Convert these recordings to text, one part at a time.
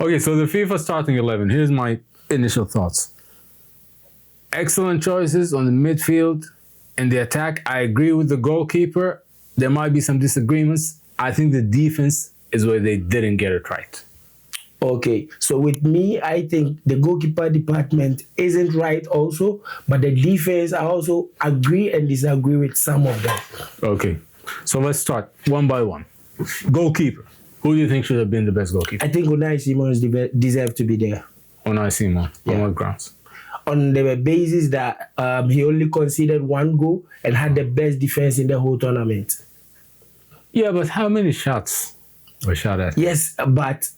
Okay, so the FIFA starting 11. Here's my initial thoughts. Excellent choices on the midfield and the attack. I agree with the goalkeeper. There might be some disagreements. I think the defense is where they didn't get it right. Okay, so with me, I think the goalkeeper department isn't right also, but the defense, I also agree and disagree with some of them. Okay, so let's start one by one. Goalkeeper. Who do you think should have been the best goalkeeper? I think Unai Simons deserves to be there. Unai Simon. Yeah. On what grounds? On the basis that he only conceded one goal and had the best defense in the whole tournament. Yeah, but how many shots were shot at? Yes, but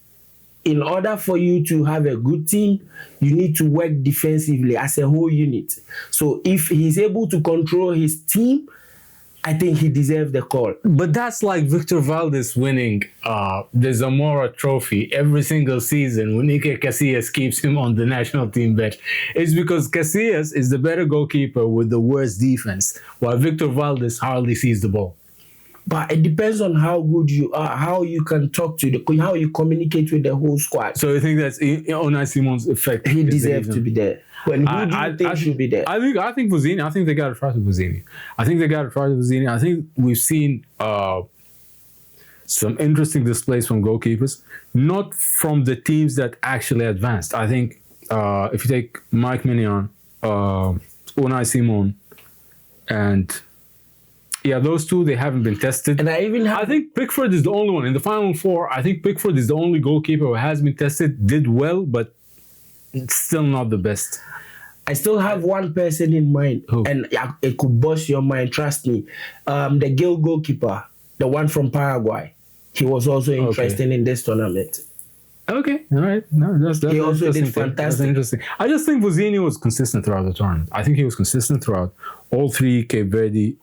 in order for you to have a good team, you need to work defensively as a whole unit. So if he's able to control his team, I think he deserves the call. But that's like Victor Valdez winning the Zamora Trophy every single season when Iker Casillas keeps him on the national team bench. It's because Casillas is the better goalkeeper with the worst defense, while Victor Valdez hardly sees the ball. But it depends on how good you are, how you can talk to how you communicate with the whole squad. So you think that's Unai Simon's effect? He deserves to be there. When who do you think should be there? I think Vuzzini. I think they got to try with Vuzzini. I think we've seen some interesting displays from goalkeepers, not from the teams that actually advanced. I think if you take Mike Mignon, Unai Simon, and those two, they haven't been tested. And I think Pickford is the only one in the final four. I think Pickford is the only goalkeeper who has been tested, did well, but it's still not the best. I still have one person in mind, and it could bust your mind. Trust me, the Gale goalkeeper, the one from Paraguay, he was also interesting in this tournament. Okay, all right. No, that's he also did fantastic. That's interesting. I just think Vuzzini was consistent throughout the tournament. I think he was consistent throughout all three Cape Verde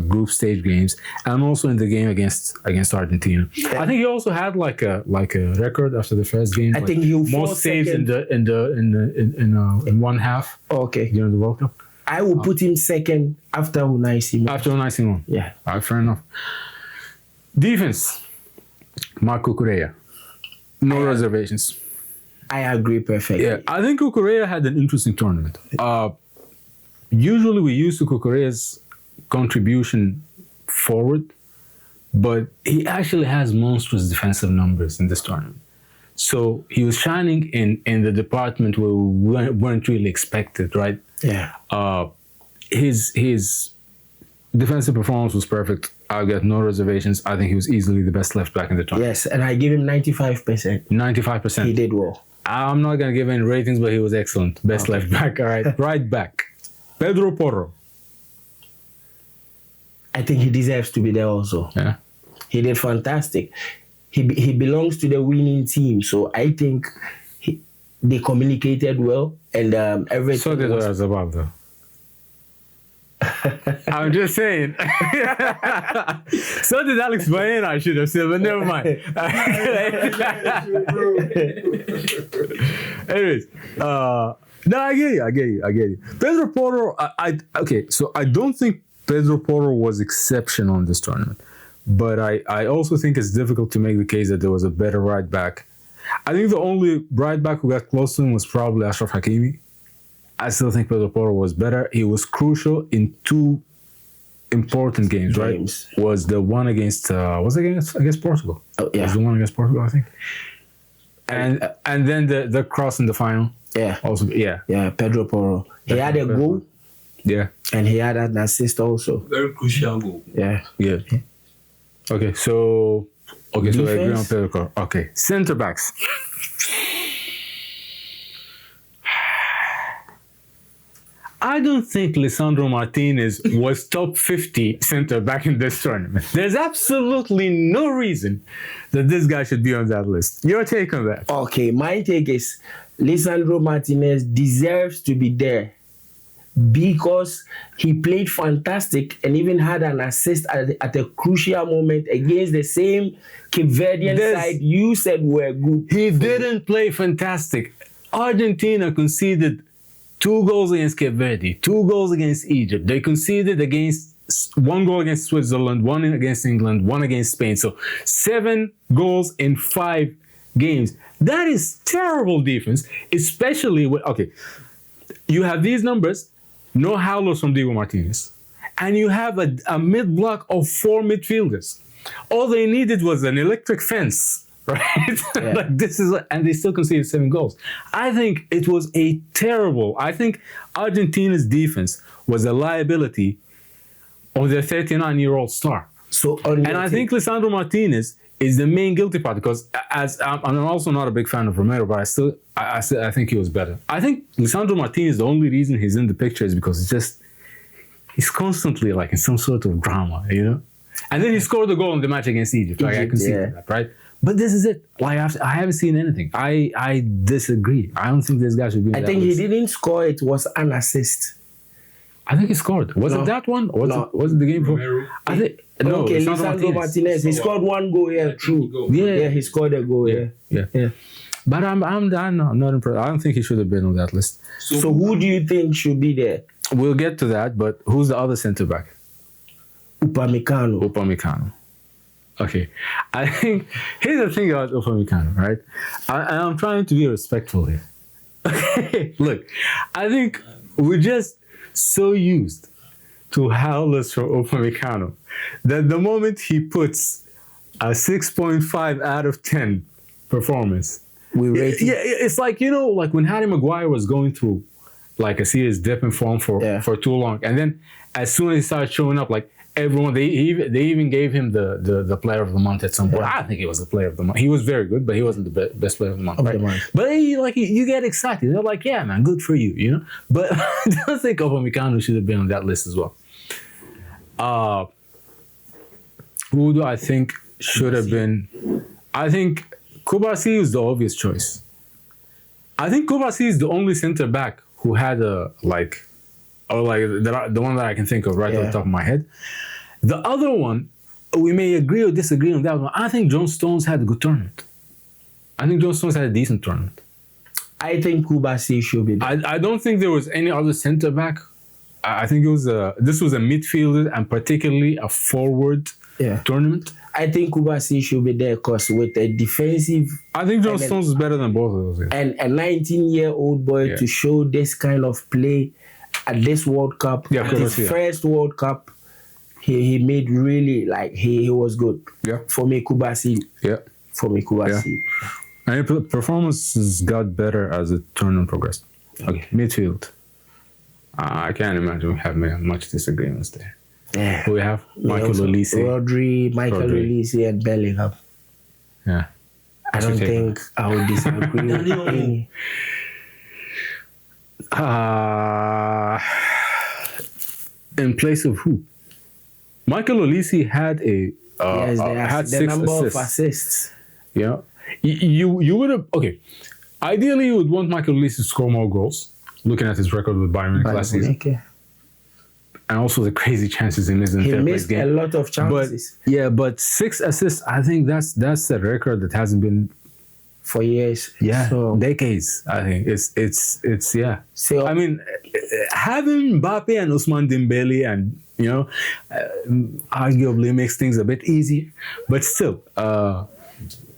group stage games, and also in the game against Argentina. Yeah. I think he also had like a record after the first game. I think he most saves in one half. Okay, during the World Cup. I will put him second after Unai Simon. After Unai Simon. Yeah. All right, fair enough. Defense. Marco Correa. No reservations. I agree perfectly. Yeah, I think Cucurella had an interesting tournament. Usually we used to Cucurella's contribution forward, but he actually has monstrous defensive numbers in this tournament. So he was shining in the department where we weren't really expected, right? Yeah. His defensive performance was perfect. I've got no reservations. I think he was easily the best left back in the tournament. Yes, and I give him 95%. 95%. He did well. I'm not going to give any ratings, but he was excellent. Best left back, all right. Right back. Pedro Porro. I think he deserves to be there also. Yeah. He did fantastic. He belongs to the winning team, so I think they communicated well, and everything. So did Oyarzabal, though. I'm just saying. So did Alex Baena, I should have said, but never mind. Anyways, no, I get you. Pedro Porro, so I don't think Pedro Porro was exceptional in this tournament, but I also think it's difficult to make the case that there was a better right back. I think the only right back who got close to him was probably Ashraf Hakimi. I still think Pedro Porro was better. He was crucial in two important games, right? Was the one against against Portugal? Oh, yeah. Was the one against Portugal, I think. And then the cross in the final. Yeah. Also, yeah. Yeah, Pedro Porro. He had a goal. Yeah. And he had an assist also. Very crucial goal. Yeah. Yeah. Okay, so I agree on Pedro Porro. Okay, center backs. I don't think Lisandro Martinez was top 50 center back in this tournament. There's absolutely no reason that this guy should be on that list. Your take on that? Okay, my take is Lisandro Martinez deserves to be there because he played fantastic and even had an assist at a crucial moment against the same Cape Verdean side you said were good. He didn't play fantastic. Argentina conceded 2 goals against Cape Verde, 2 goals against Egypt. They conceded 1 goal against Switzerland, 1 against England, 1 against Spain. So 7 goals in 5 games. That is terrible defense, especially when, okay, you have these numbers, no howlers from Diego Martinez, and you have a mid block of 4 midfielders. All they needed was an electric fence, right? Yeah. Like this is, and they still conceded 7 goals. I think it was a terrible. I think Argentina's defense was a liability of their 39-year-old star. So And I think Lisandro Martinez is the main guilty part, because as I'm also not a big fan of Romero, but I think he was better. I think Lisandro Martinez, the only reason he's in the picture is because he's constantly like in some sort of drama, you know? And then he scored the goal in the match against Egypt. Like, I can see that, right? But this is it. Like I haven't seen anything. I disagree. I don't think this guy should be. I think he didn't score. It was an assist. I think he scored. Was it that one? Was it the game for? I think no. Okay, Lisandro Martinez. He scored 1 goal. Yeah, true. Yeah, he scored a goal. Yeah. But I'm not impressed. I don't think he should have been on that list. So who do you think should be there? We'll get to that. But who's the other centre back? Upamecano. Okay, I think here's the thing about Upamecano, right? I'm trying to be respectful here. Okay, look, I think we're just so used to howlers from Upamecano that the moment he puts a 6.5 out of 10 performance, we rate yeah, it's like, you know, like when Harry Maguire was going through like a serious dip in form for too long, and then as soon as he started showing up, like everyone, they even gave him the player of the month at some point. I think he was the player of the month. He was very good, but he wasn't the best player of the month. Right? But you get excited. They're like, yeah, man, good for you, you know. But I don't think Upamecano should have been on that list as well. Who do I think should have been? I think Kubasi is the obvious choice. I think Kubasi is the only center back who had the one that I can think of right off the top of my head. The other one, we may agree or disagree on that one. I think John Stones had a good tournament. I think John Stones had a decent tournament. I think Kubasi should be there. I don't think there was any other center back. I think this was a midfielder and particularly a forward tournament. I think Kubasi should be there because with a defensive... I think John Stones is better than both of those guys. And a 19-year-old boy to show this kind of play at this World Cup, his first World Cup, he made really, like, he was good. Yeah. For me, Kubasi. Yeah. For me, Kubasi. Yeah. And performances got better as the tournament progressed. Okay, midfield. I can't imagine we have much disagreements there. Yeah. We have Michael Olise. Rodri, Olise, and Bellingham. Yeah. I don't think I would disagree with any. In place of who? Michael Olise had had 6 number assists. of assists. Yeah. You would have, okay. Ideally, you would want Michael Olise to score more goals, looking at his record with Bayern Munich last season. Okay. And also the crazy chances in his He missed a lot of chances. But 6 assists, I think that's a record that hasn't been for years. Yeah, so, decades. I think it's yeah. So I mean, having Mbappe and Ousmane Dembele and arguably makes things a bit easier, but still, a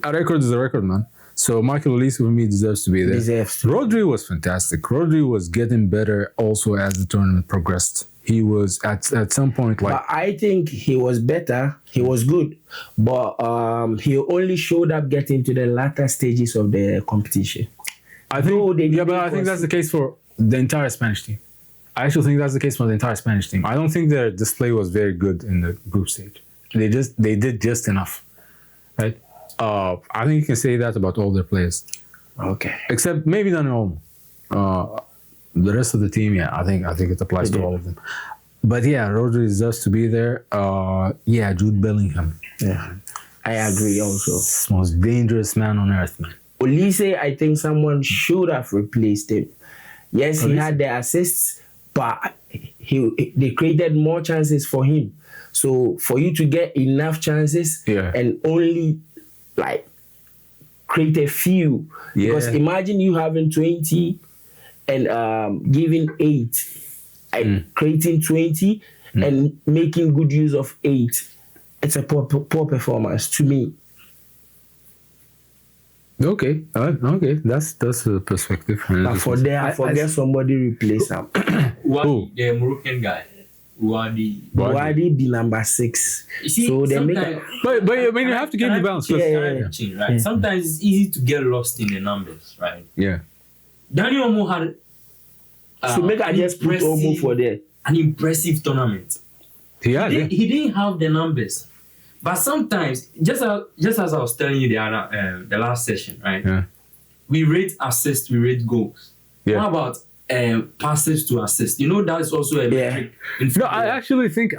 record is a record, man. So Michael Olise for me deserves to be there. Rodri was fantastic. Rodri was getting better also as the tournament progressed. He was at some point like. But I think he was better. He was good, but he only showed up getting to the latter stages of the competition. I think but I think that's the case for the entire Spanish team. I actually think that's the case for the entire Spanish team. I don't think their display was very good in the group stage. They did just enough, right? I think you can say that about all their players. Okay. Except maybe Dani Olmo. The rest of the team, yeah, I think it applies to all of them. But yeah, Rodri deserves to be there. Jude Bellingham. Yeah, I agree also. Most dangerous man on earth, man. Olise, I think someone should have replaced him. Yes, he had the assists, but they created more chances for him. So for you to get enough chances and only create a few, because imagine you having 20 and giving 8, creating 20 and making good use of 8. It's a poor performance to me. Okay, okay, that's a perspective. But for there, I forget somebody replace him. Wadi, the Moroccan guy. Wadi. Wadi be number 6. You see, So they make sometimes, But I mean, you have to get the balance. right? Sometimes it's easy to get lost in the numbers, right? Yeah. Daniel Omo had so make I just put Omo for there. An impressive tournament. He didn't have the numbers, but sometimes, just as I was telling you the last session, right? Yeah. We rate assists, we rate goals. Yeah. How about passes to assist? You know, that's also a metric. No, I actually think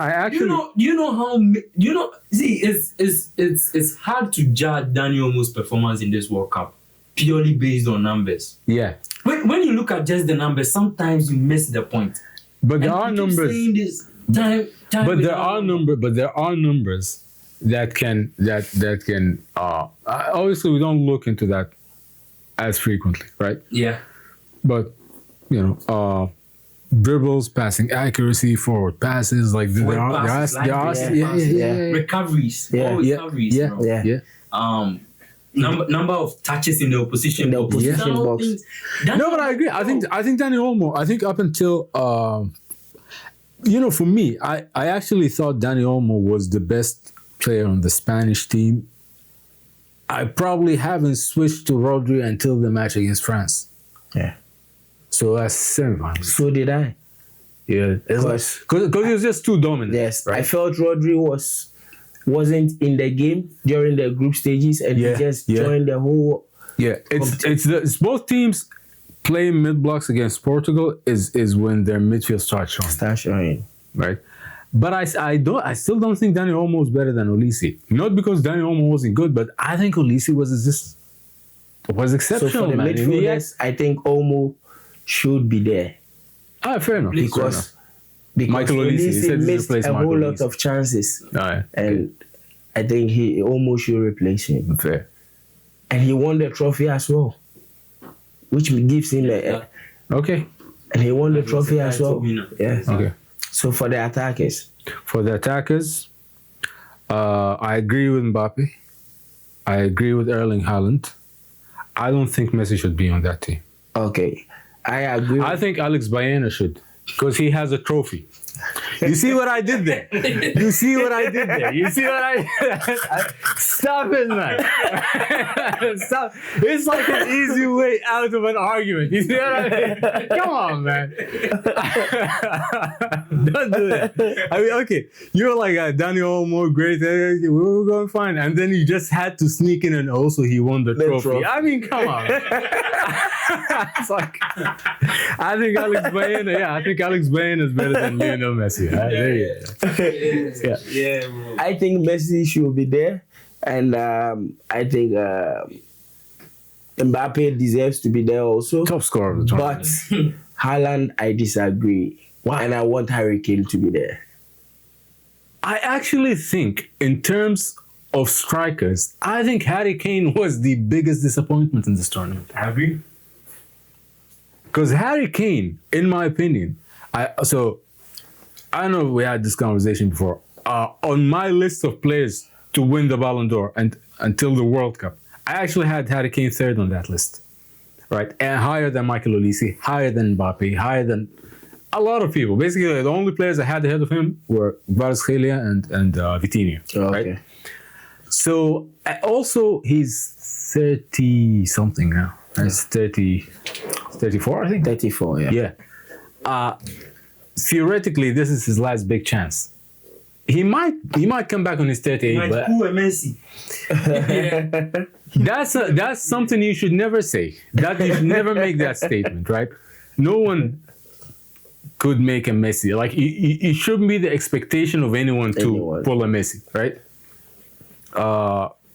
See, it's hard to judge Daniel Omo's performance in this World Cup purely based on numbers. Yeah. When you look at just the numbers, sometimes you miss the point. But there are numbers. But there are numbers that can obviously we don't look into that as frequently, right? Yeah. But dribbles, passing accuracy, forward passes, like there are recoveries. Number of touches in the opposition box. No, but I agree. I think Daniel Olmo. I think up until for me, I actually thought Daniel Olmo was the best player on the Spanish team. I probably haven't switched to Rodri until the match against France. Yeah. So that's semi-final. So did I. Yeah. Because he was just too dominant. Yes. Right? I felt Rodri wasn't in the game during the group stages, and he just joined the whole. Yeah, it's both teams playing mid blocks against Portugal is when their midfield starts showing. Right, but I still don't think Daniel Olmo is better than Olise. Not because Daniel Olmo wasn't good, but I think Olise was exceptional. So for the midfielders, I think Olmo should be there. Fair enough. Because Michael Olise missed a whole lot of chances. And I think he almost should replace him. Fair. And he won the trophy as well, which gives him the... Okay. And he won the trophy as well. Yeah. Okay. So for the attackers? I agree with Mbappe. I agree with Erling Haaland. I don't think Messi should be on that team. Okay. I agree. I think Alex Baena should, because he has a trophy. You see what I did there? Stop it, man. Stop. It's like an easy way out of an argument. You see what I mean? Come on, man. Don't do that. I mean, okay, you're like Daniel Olmo, great. We were going fine. And then you just had to sneak in and also he won the trophy. I mean, come on. It's like, I think Alex Baena is better than Lionel Messi. Right? Yeah, bro. I think Messi should be there, and I think Mbappe deserves to be there also. Top scorer of the tournament. But Haaland, I disagree. Why? And I want Harry Kane to be there. I actually think, in terms of strikers, I think Harry Kane was the biggest disappointment in this tournament. Have you? Because Harry Kane, in my opinion, I know we had this conversation before. On my list of players to win the Ballon d'Or until the World Cup, I actually had Harry Kane third on that list, right? And higher than Michael Olise, higher than Mbappe, higher than a lot of people. Basically, the only players I had ahead of him were Kvaratskhelia and Vitinha, right? So also he's 30-something now. He's 34, I think. 34, yeah. Yeah. Theoretically, this is his last big chance. He might come back on his 38, but Messi. That's something you should never say. That you should never make that statement, right? No one could make a Messi. Like it shouldn't be the expectation of anyone to pull a Messi, right?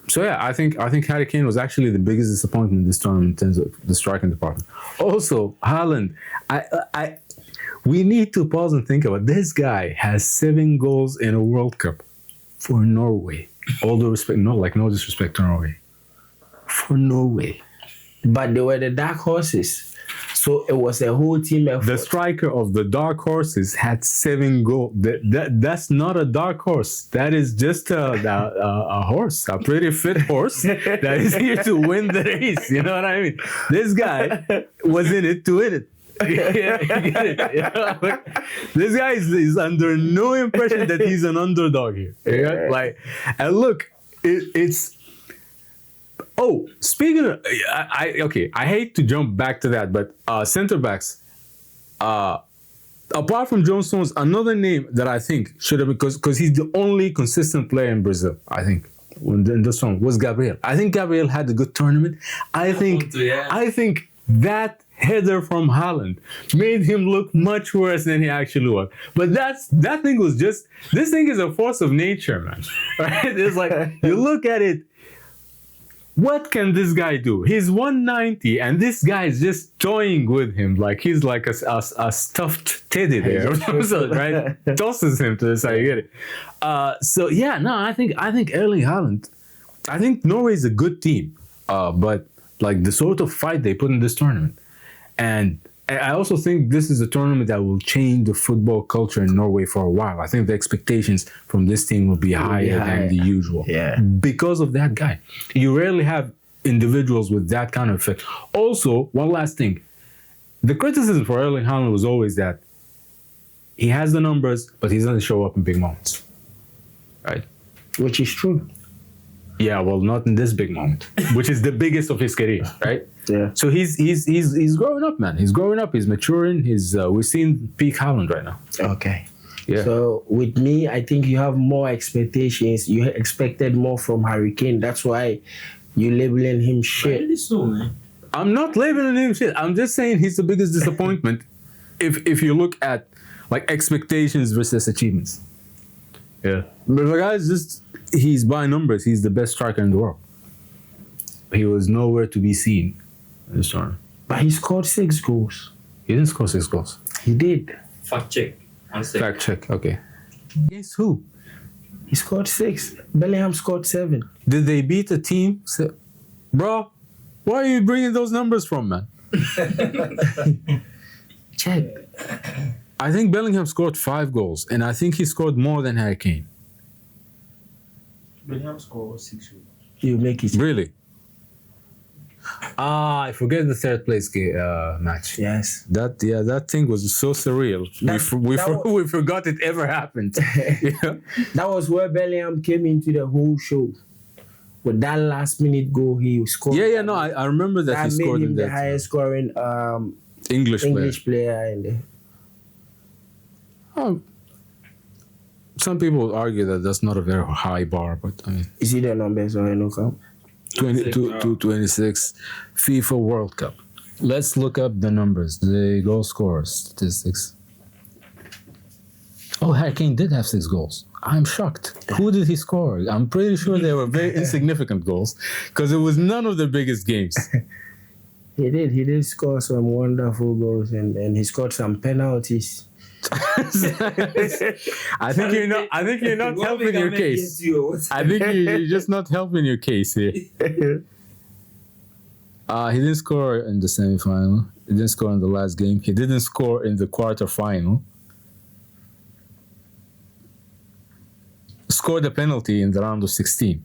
So yeah, I think Harry Kane was actually the biggest disappointment in this tournament in terms of the striking department. Also, Haaland, we need to pause and think about it. This guy has 7 goals in a World Cup for Norway. All due respect, no disrespect to Norway. For Norway. But they were the dark horses. So it was a whole team effort. The striker of the dark horses had 7 goals. That's not a dark horse. That is just a horse, a pretty fit horse that is here to win the race. You know what I mean? This guy was in it to win it. You get it? You know? This guy is under no impression that he's an underdog here. Yeah. Like, and look, it's. Oh, speaking of, I hate to jump back to that, but center backs. Apart from John Stones, another name that I think should have, because he's the only consistent player in Brazil, I think, in this one, was Gabriel. I think Gabriel had a good tournament. I think that header from Haaland made him look much worse than he actually was. But that thing was just, this thing is a force of nature, man. Right? It's like, you look at it, what can this guy do? He's 190 and this guy is just toying with him like he's like a stuffed teddy there, right? Tosses him to the side. You get it? So yeah, no, I think Erling Haaland. I think Norway is a good team, but like the sort of fight they put in this tournament, and I also think this is a tournament that will change the football culture in Norway for a while. I think the expectations from this team will be higher than the usual. Yeah. Because of that guy. You rarely have individuals with that kind of effect. Also, one last thing. The criticism for Erling Haaland was always that he has the numbers, but he doesn't show up in big moments. Right? Which is true. Yeah, well, not in this big moment, which is the biggest of his career, right? Yeah. So he's growing up, man. He's growing up. He's maturing. We're seeing peak Haaland right now. Okay. Yeah. So with me, I think you have more expectations. You expected more from Harry Kane. That's why you labeling him shit. Really so, man. I'm not labeling him shit. I'm just saying he's the biggest disappointment if you look at like expectations versus achievements. Yeah. But the guy's just, he's by numbers. He's the best striker in the world. He was nowhere to be seen in this tournament. But he scored 6 goals. He didn't score 6 goals. He did. Fact check. One second. Fact check. Okay. Against who? He scored 6. Bellingham scored 7. Did they beat a team? Bro, where are you bringing those numbers from, man? Check. I think Bellingham scored 5 goals, and I think he scored more than Harry Kane. Bellingham scored 6 goals. You make it. Really? I forget the third place match. Yes. That thing was so surreal. We forgot it ever happened. Yeah. That was where Bellingham came into the whole show. With that last minute goal, he scored. Yeah, no, I remember that he scored made him in the that highest scoring English player in the. Some people would argue that that's not a very high bar, but I mean. Is it the numbers or no count? 26 FIFA World Cup. Let's look up the numbers, the goal scorers statistics. Oh, Harry Kane did have 6 goals. I'm shocked. Who did he score? I'm pretty sure they were very insignificant goals because it was none of the biggest games. He did score some wonderful goals and he scored some penalties. I think you're not helping your case. I think you're just not helping your case here. He didn't score in the semi-final. He didn't score in the last game. He didn't score in the quarter-final. Scored a penalty in the round of 16.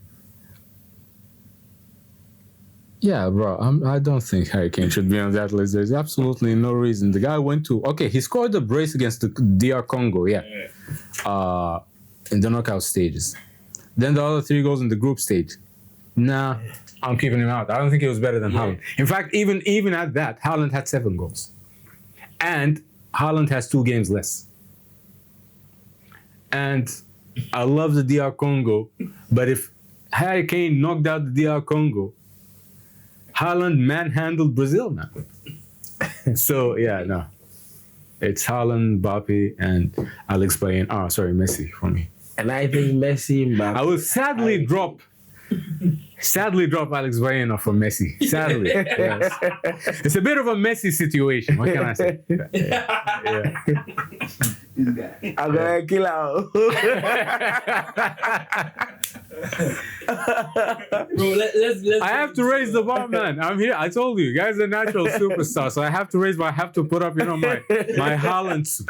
Yeah, bro, I don't think Harry Kane should be on that list. There's absolutely no reason. The guy went to... Okay, he scored a brace against the DR Congo, yeah. In the knockout stages. Then the other 3 goals in the group stage. Nah, I'm keeping him out. I don't think he was better than Haaland. In fact, even at that, Haaland had 7 goals. And Haaland has 2 games less. And I love the DR Congo, but if Harry Kane knocked out the DR Congo, Haaland manhandled Brazil now. So, yeah, no. It's Haaland, Mbappe, and Alex Bayen. Messi for me. And I think Messi, Mbappe. I will sadly drop Sadly, drop Alex Baena for Messi. Sadly, yes. It's a bit of a messy situation. What can I say? Yeah. I'm gonna kill out. Bro, let's I have to raise the bar, man. I'm here. I told you, guys are natural superstars, so I have to put up, my Haaland suit.